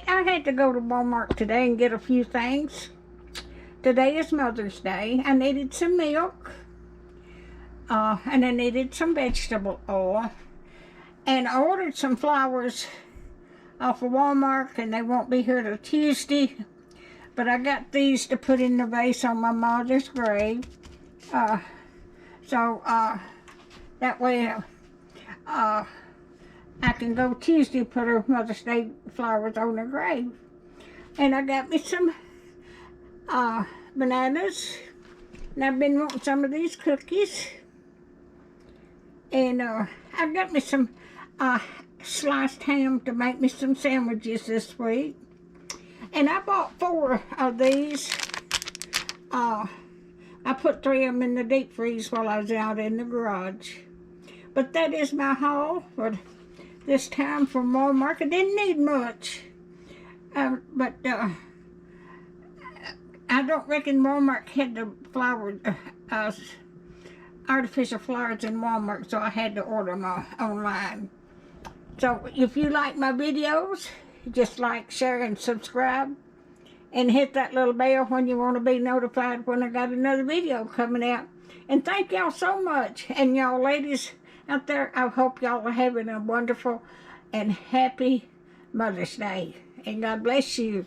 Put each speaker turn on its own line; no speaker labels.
Alright, I had to go to Walmart today and get a few things. Today is Mother's Day. I needed some milk. And I needed some vegetable oil. And I ordered some flowers off of Walmart, and they won't be here till Tuesday. But I got these to put in the vase on my mother's grave. So that way I can go Tuesday put her Mother's Day flowers on her grave. And I got me some bananas. And I've been wanting some of these cookies. And I got me some sliced ham to make me some sandwiches this week. And I bought 4 of these. I put 3 of them in the deep freeze while I was out in the garage. But that is my haul for this time from Walmart. I didn't need much. But I don't reckon Walmart had the flowers, artificial flowers in Walmart, so I had to order them online. So if you like my videos, just like, share, and subscribe. And hit that little bell when you want to be notified when I got another video coming out. And thank y'all so much. And y'all ladies out there, I hope y'all are having a wonderful and happy Mother's Day. And God bless you.